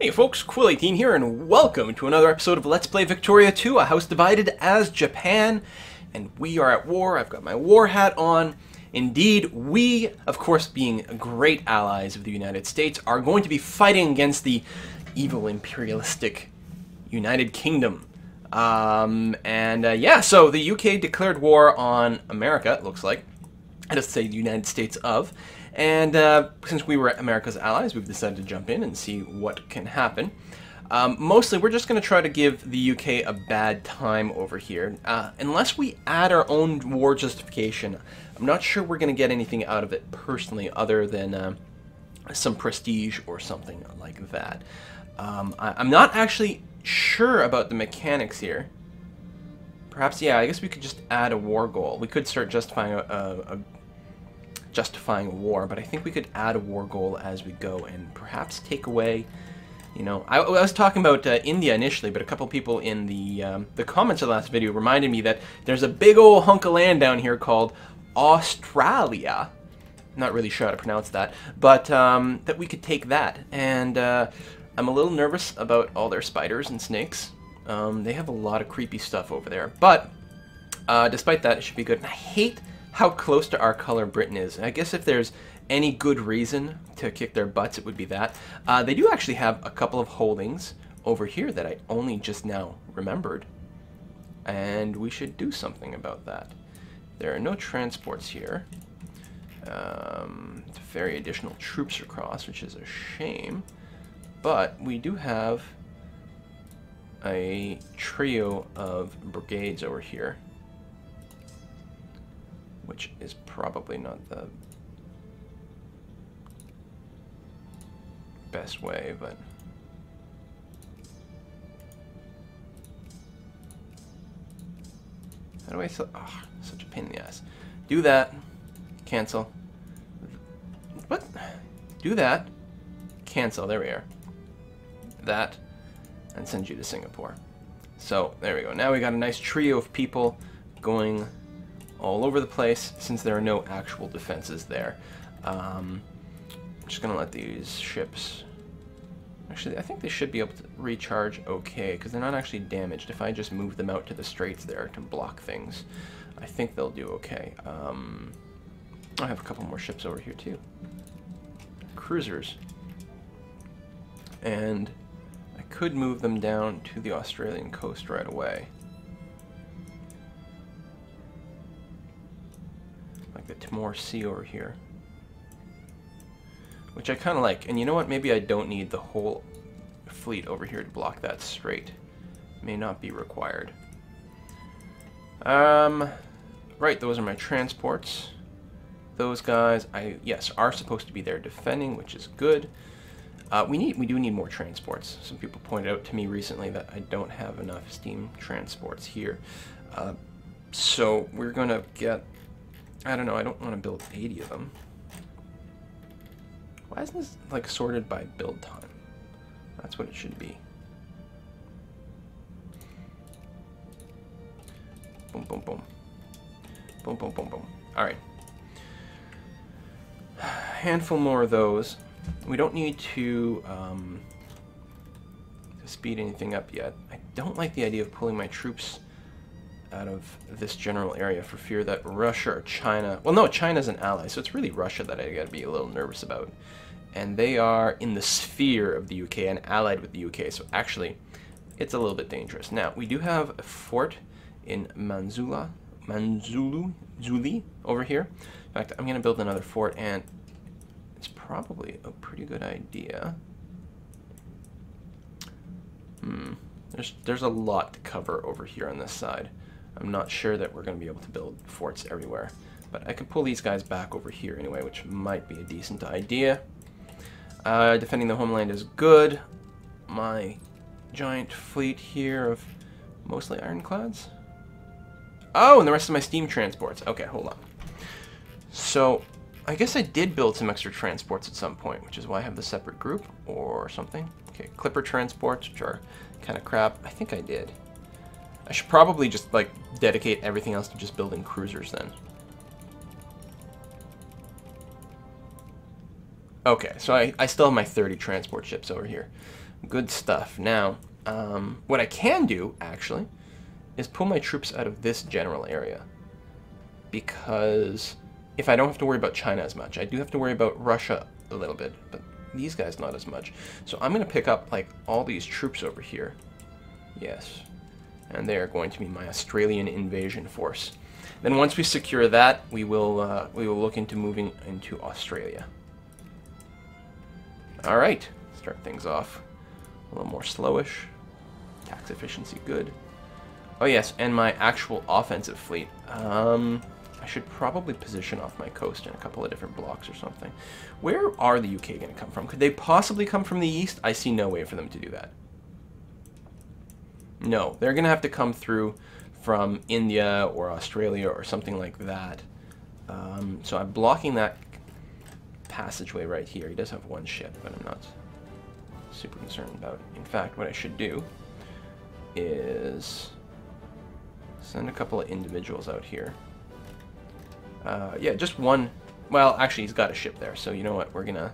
Hey folks, Quill18 here, and welcome to another episode of Let's Play Victoria 2, A House Divided as Japan. And we are at war. I've got my war hat on. Indeed, we, of course being great allies of the United States, are going to be fighting against the evil imperialistic United Kingdom. Yeah, so the UK declared war on America, it looks like. I just say the United States of. And since we were America's allies, we've decided to jump in and see what can happen. Mostly, we're just going to try to give the UK a bad time over here. Unless we add our own war justification, I'm not sure we're going to get anything out of it personally other than some prestige or something like that. I'm not actually sure about the mechanics here. Perhaps, yeah, I guess we could just add a war goal. We could start justifying justifying a war, but I think we could add a war goal as we go and perhaps take away, you know, I was talking about India initially, but a couple people in the comments of the last video reminded me that there's a big old hunk of land down here called Australia. Not really sure how to pronounce that, but that we could take that. And I'm a little nervous about all their spiders and snakes. They have a lot of creepy stuff over there, but despite that, it should be good. And I hate how close to our color Britain is. I guess if there's any good reason to kick their butts, it would be that. They do actually have a couple of holdings over here that I only just now remembered. And we should do something about that. There are no transports here. To ferry additional troops across, which is a shame. But we do have a trio of brigades over here, which is probably not the best way, but how do I still, oh, such a pain in the ass. Do that, cancel. What? Do that, cancel, there we are. That, and send you to Singapore. So, there we go. Now we got a nice trio of people going all over the place, since there are no actual defenses there. I'm just gonna let these ships, actually I think they should be able to recharge okay, because they're not actually damaged. If I just move them out to the straits there to block things, I think they'll do okay. I have a couple more ships over here too, cruisers, and I could move them down to the Australian coast right away. The Timor Sea over here, which I kind of like. And you know what, maybe I don't need the whole fleet over here to block that strait. May not be required. Right, those are my transports. Those guys, yes, are supposed to be there defending, which is good. We do need more transports. Some people pointed out to me recently that I don't have enough steam transports here. So we're gonna get, I don't know, I don't want to build 80 of them. Why isn't this like sorted by build time? That's what it should be. Boom, boom, boom. Boom, boom, boom, boom. Alright. Handful more of those. We don't need to speed anything up yet. I don't like the idea of pulling my troops out of this general area for fear that Russia or China, well no, China's an ally, so it's really Russia that I gotta be a little nervous about. And they are in the sphere of the UK and allied with the UK, so actually it's a little bit dangerous. Now, we do have a fort in Manzulu over here. In fact, I'm gonna build another fort, and it's probably a pretty good idea. There's a lot to cover over here on this side. I'm not sure that we're going to be able to build forts everywhere, but I could pull these guys back over here anyway, which might be a decent idea. Defending the homeland is good. My giant fleet here of mostly ironclads. Oh, and the rest of my steam transports. Okay, hold on. So, I guess I did build some extra transports at some point, which is why I have the separate group or something. Okay, clipper transports, which are kind of crap. I think I did. I should probably just, like, dedicate everything else to just building cruisers then. Okay, so I still have my 30 transport ships over here. Good stuff. Now, what I can do, actually, is pull my troops out of this general area. Because if I don't have to worry about China as much, I do have to worry about Russia a little bit, but these guys not as much. So I'm going to pick up, like, all these troops over here. Yes. And they are going to be my Australian invasion force. Then once we secure that, we will look into moving into Australia. All right, start things off a little more slowish. Tax efficiency good. Oh yes, and my actual offensive fleet. I should probably position off my coast in a couple of different blocks or something. Where are the UK going to come from? Could they possibly come from the east? I see no way for them to do that. No, they're going to have to come through from India or Australia or something like that. So I'm blocking that passageway right here. He does have one ship, but I'm not super concerned about it. In fact, what I should do is send a couple of individuals out here. Yeah, just one. Well, actually, he's got a ship there, so you know what? We're going to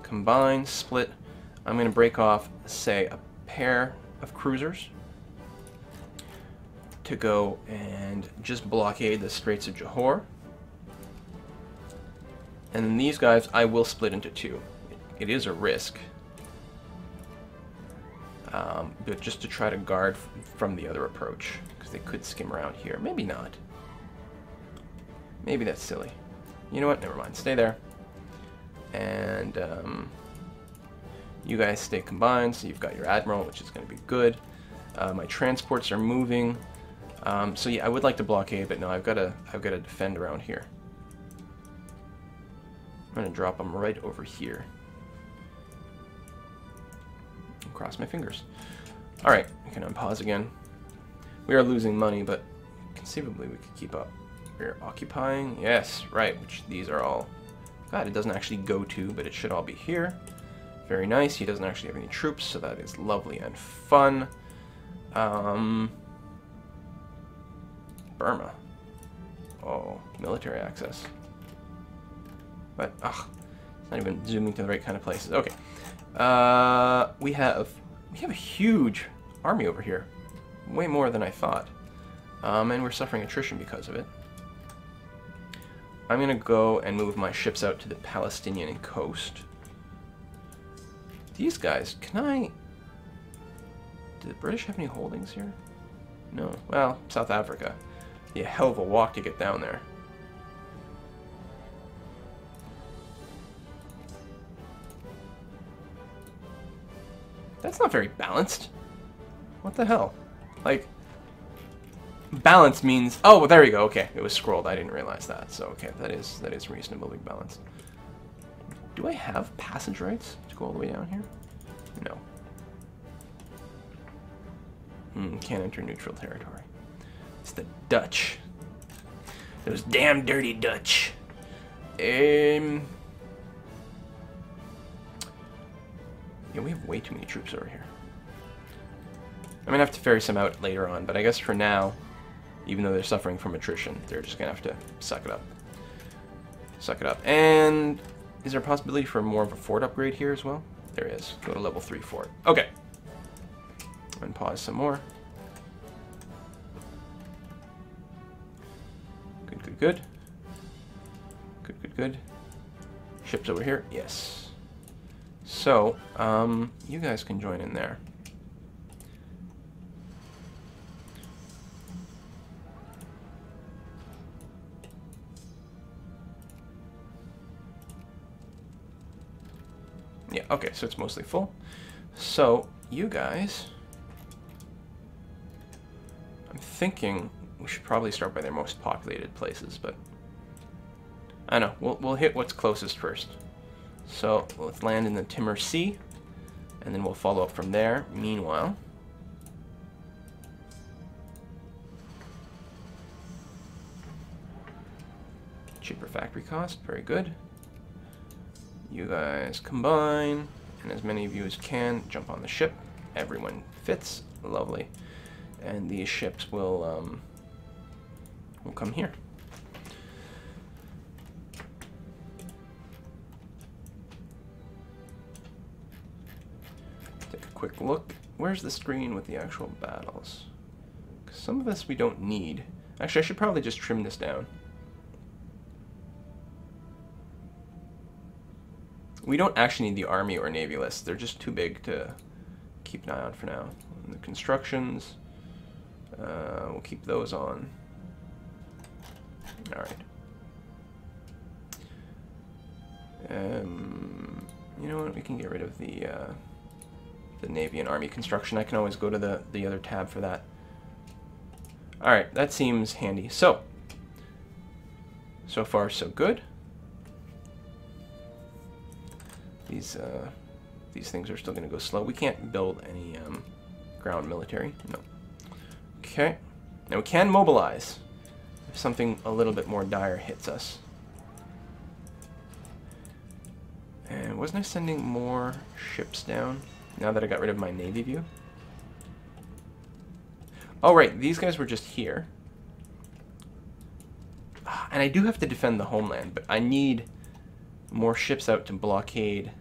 combine, split. I'm going to break off, say, a pair of cruisers to go and just blockade the Straits of Johor. And then these guys, I will split into two. It is a risk. But just to try to guard from the other approach, because they could skim around here. Maybe not. Maybe that's silly. You know what? Never mind. Stay there. And you guys stay combined, so you've got your admiral, which is going to be good. My transports are moving. So yeah, I would like to blockade, but no, I've got to defend around here. I'm going to drop them right over here. And cross my fingers. All right, we can unpause again. We are losing money, but conceivably we could keep up. We're occupying, yes, right, which these are all. God, it doesn't actually go to, but it should all be here. Very nice. He doesn't actually have any troops, so that is lovely and fun. Burma. Oh, military access. But, ugh, it's not even zooming to the right kind of places. Okay. We have a huge army over here. Way more than I thought. And we're suffering attrition because of it. I'm going to go and move my ships out to the Palestinian coast. These guys, can I... Do the British have any holdings here? No. Well, South Africa. Be a hell of a walk to get down there. That's not very balanced. What the hell? Like, balance means... Oh, well, there you go. Okay, it was scrolled. I didn't realize that. So, okay, that is reasonably balanced. Do I have passage rights to go all the way down here? No. Can't enter neutral territory. It's the Dutch. Those damn dirty Dutch. Yeah, we have way too many troops over here. I'm going to have to ferry some out later on, but I guess for now, even though they're suffering from attrition, they're just going to have to suck it up. Suck it up. And is there a possibility for more of a fort upgrade here as well? There is. Go to level 3 fort. Okay. And pause some more. Good, good, good. Good, good, good. Ships over here? Yes. So, you guys can join in there. Yeah, okay, so it's mostly full. So, you guys... I'm thinking we should probably start by their most populated places, but... I don't know, we'll hit what's closest first. So, let's land in the Timor Sea, and then we'll follow up from there. Meanwhile... cheaper factory cost, very good. You guys combine, and as many of you as can, jump on the ship. Everyone fits, lovely. And these ships will come here. quick look. Where's the screen with the actual battles? 'Cause some of this we don't need. Actually, I should probably just trim this down. We don't actually need the Army or Navy lists. They're just too big to keep an eye on for now. And the constructions, we'll keep those on. All right. You know what? We can get rid of the Navy and Army construction. I can always go to the other tab for that. All right, that seems handy. So far so good. These things are still going to go slow. We can't build any ground military. No. Okay. Now we can mobilize if something a little bit more dire hits us. And wasn't I sending more ships down now that I got rid of my Navy view? Oh, right. These guys were just here. And I do have to defend the homeland, but I need more ships out to blockade.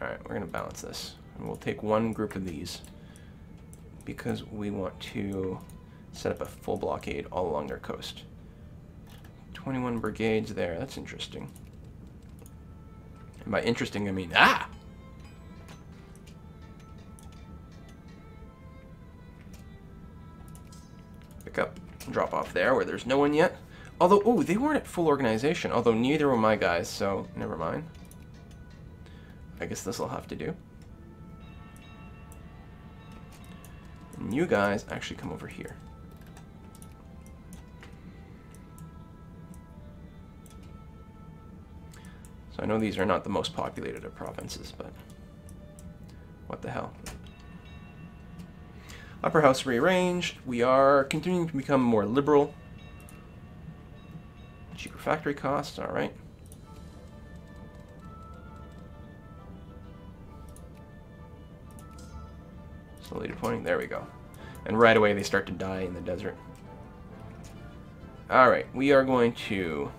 Alright, we're going to balance this. And we'll take one group of these because we want to set up a full blockade all along their coast. 21 brigades there. That's interesting. And by interesting, I mean, ah! Pick up and drop off there where there's no one yet. Although, oh, they weren't at full organization. Although neither were my guys, so never mind. I guess this will have to do. And you guys actually come over here. So I know these are not the most populated of provinces, but what the hell. Upper House rearranged. We are continuing to become more liberal. Cheaper factory costs, alright. Slowly deploying, there we go. And right away they start to die in the desert. Alright, we are going to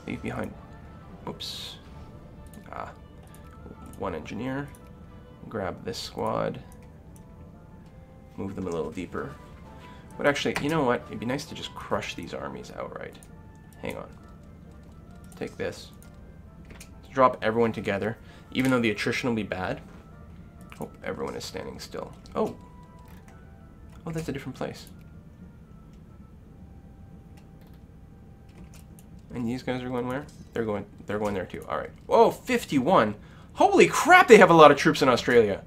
leave behind, whoops, one engineer, grab this squad, move them a little deeper. But actually, you know what? It'd be nice to just crush these armies outright. Hang on. Take this. Let's drop everyone together, even though the attrition will be bad. Hope everyone is standing still. Oh. Oh, that's a different place. And these guys are going where? They're going there too. All right. Whoa, 51. Holy crap, they have a lot of troops in Australia.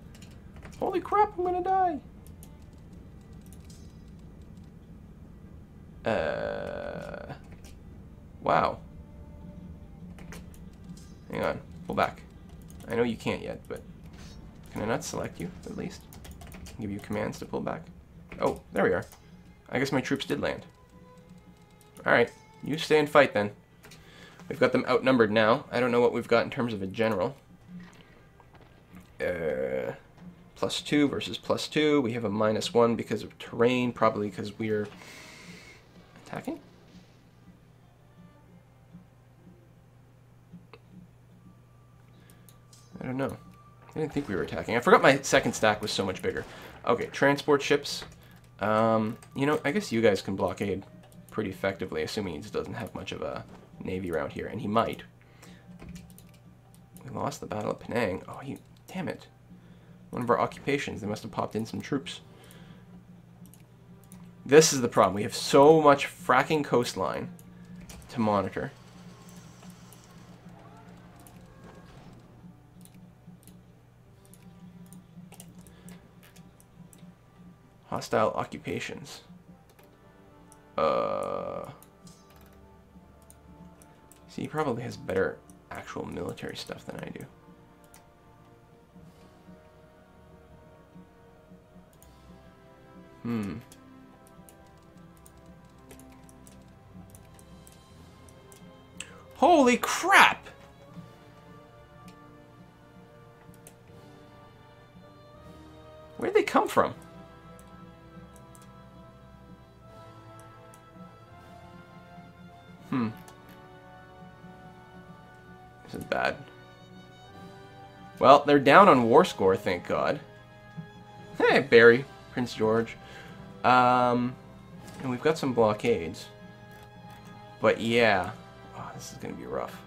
Holy crap, I'm going to die. Wow. Hang on. Pull back. I know you can't yet, but can I not select you, at least? Give you commands to pull back. Oh, there we are. I guess my troops did land. Alright. You stay and fight, then. We've got them outnumbered now. I don't know what we've got in terms of a general. +2 versus +2. We have a -1 because of terrain, probably because we're attacking? I don't know. I didn't think we were attacking. I forgot my second stack was so much bigger. Okay, transport ships. You know, I guess you guys can blockade pretty effectively, assuming he just doesn't have much of a navy around here, and he might. We lost the Battle of Penang. Oh, damn it. One of our occupations. They must have popped in some troops. This is the problem. We have so much fracking coastline to monitor. Hostile occupations. See, he probably has better actual military stuff than I do. Holy crap! Where'd they come from? This is bad. Well, they're down on war score, thank God. Hey, Barry, Prince George. And we've got some blockades. But yeah. Oh, this is going to be rough.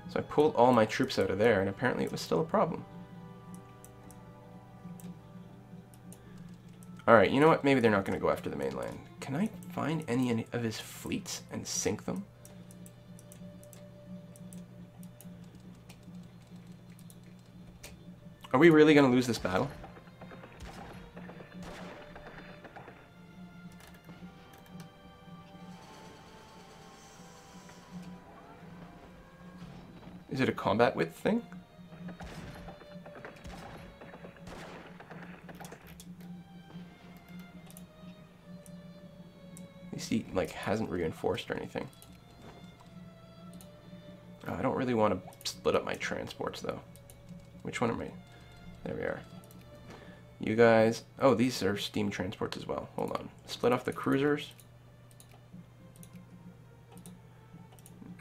So I pulled all my troops out of there, and apparently it was still a problem. Alright, you know what? Maybe they're not going to go after the mainland. Can I find any of his fleets and sink them? Are we really going to lose this battle? Is it a combat width thing? At least he, like, hasn't reinforced or anything. Oh, I don't really want to split up my transports, though. Which one am I? There we are. You guys... Oh, these are steam transports as well. Hold on. Split off the cruisers.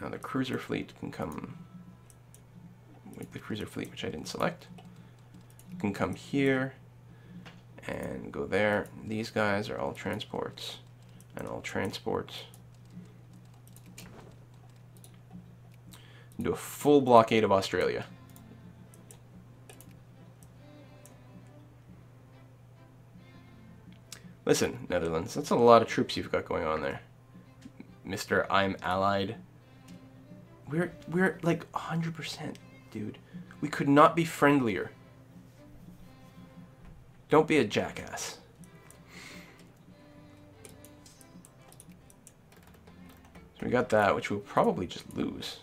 Now the cruiser fleet can come... With the cruiser fleet, which I didn't select. Can come here and go there. These guys are all transports. And all transports. Do a full blockade of Australia. Listen, Netherlands, that's a lot of troops you've got going on there. Mr. I'm allied. We're like 100%, dude. We could not be friendlier. Don't be a jackass. So we got that, which we'll probably just lose.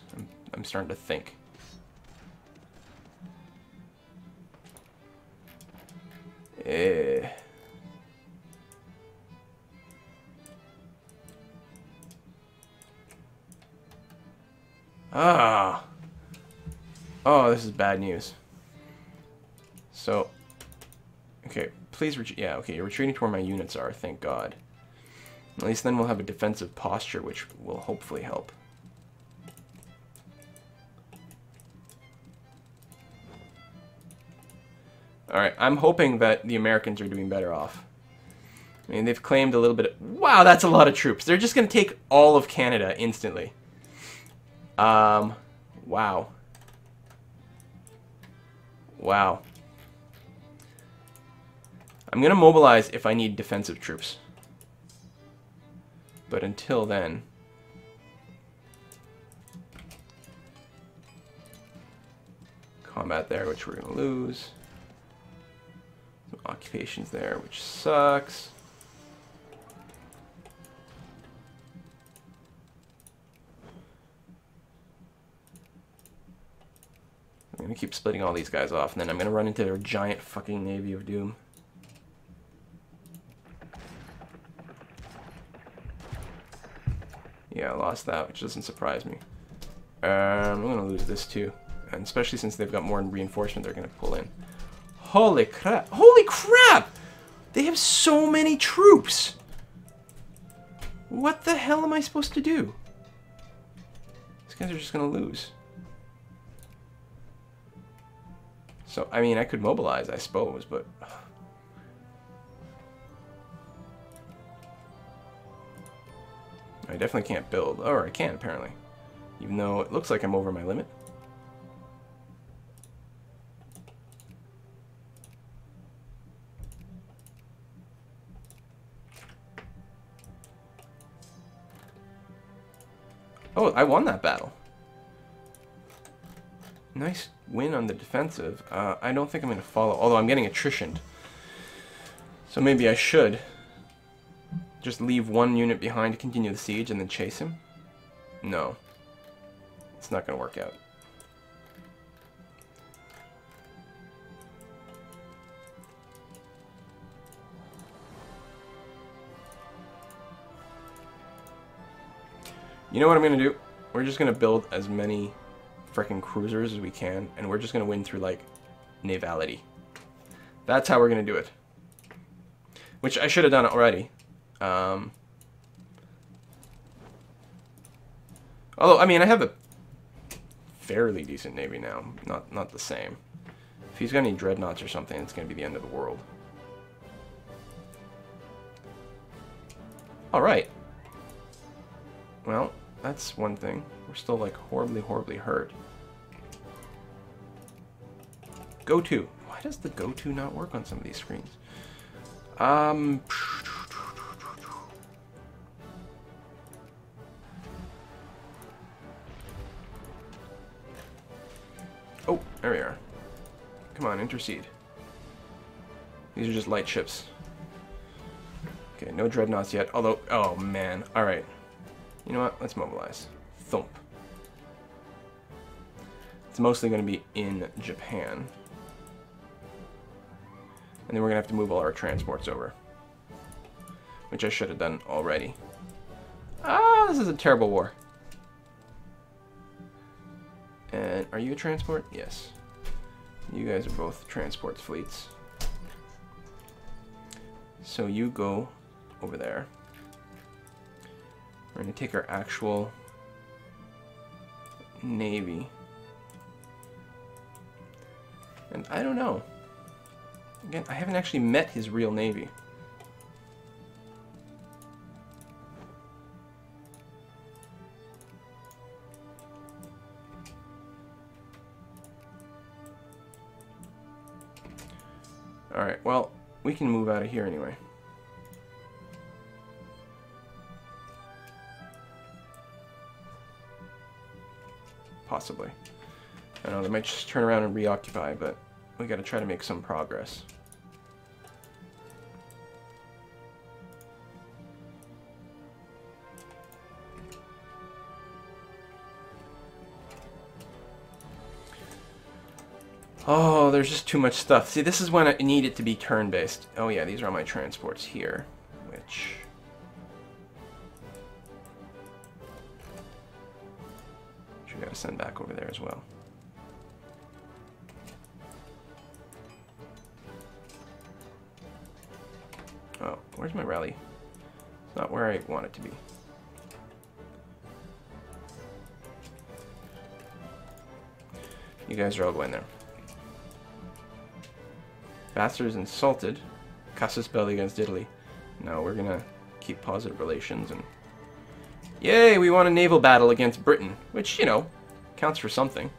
I'm starting to think. Ah. Oh, this is bad news. So, okay, please retreat. Yeah, okay, you're retreating to where my units are, thank God. At least then we'll have a defensive posture, which will hopefully help. Alright, I'm hoping that the Americans are doing better off. I mean, they've claimed a little bit of... Wow, that's a lot of troops. They're just going to take all of Canada instantly. Wow. Wow. I'm going to mobilize if I need defensive troops. But until then... Combat there, which we're going to lose. Some occupations there, which sucks. I'm going to keep splitting all these guys off, and then I'm going to run into their giant fucking Navy of Doom. Yeah, I lost that, which doesn't surprise me. I'm going to lose this too. And especially since they've got more reinforcement they're going to pull in. Holy crap! Holy crap! They have so many troops! What the hell am I supposed to do? These guys are just going to lose. So, I mean, I could mobilize, I suppose, but... I definitely can't build. Or I can, apparently. Even though it looks like I'm over my limit. Oh, I won that battle. Nice win on the defensive. I don't think I'm going to follow, although I'm getting attritioned. So maybe I should just leave one unit behind to continue the siege and then chase him. No. It's not going to work out. You know what I'm going to do? We're just going to build as many freaking cruisers as we can, and we're just going to win through, like, navality. That's how we're going to do it. Which I should have done already. Although, I mean, I have a fairly decent navy now. Not the same. If he's got any dreadnoughts or something, it's going to be the end of the world. Alright. Well, that's one thing. We're still, like, horribly, horribly hurt. Go to. Why does the go to not work on some of these screens? Oh, there we are. Come on, intercede. These are just light ships. Okay, no dreadnoughts yet. Although, oh man. Alright. You know what? Let's mobilize. Thump. It's mostly going to be in Japan. And then we're going to have to move all our transports over. Which I should have done already. Ah, this is a terrible war. And are you a transport? Yes. You guys are both transport fleets. So you go over there. We're going to take our actual navy. And I don't know. Again, I haven't actually met his real navy. Alright, well, we can move out of here anyway. Possibly. I know, they might just turn around and reoccupy, but we gotta try to make some progress. Oh, there's just too much stuff. See, this is when I need it to be turn-based. Oh yeah, these are all my transports here, which... we gotta send back over there as well. Oh, where's my rally? It's not where I want it to be. You guys are all going there. Bastards insulted. Casus belli against Italy. No, we're gonna keep positive relations and... Yay, we won a naval battle against Britain, which, you know, counts for something.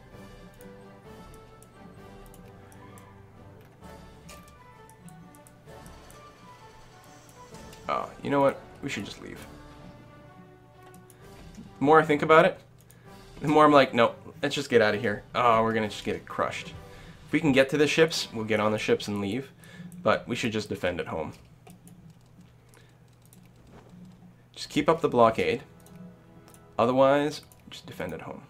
Oh, you know what? We should just leave. The more I think about it, the more I'm like, no, let's just get out of here. Oh, we're gonna just get it crushed. If we can get to the ships, we'll get on the ships and leave. But we should just defend at home. Just keep up the blockade. Otherwise, just defend at home.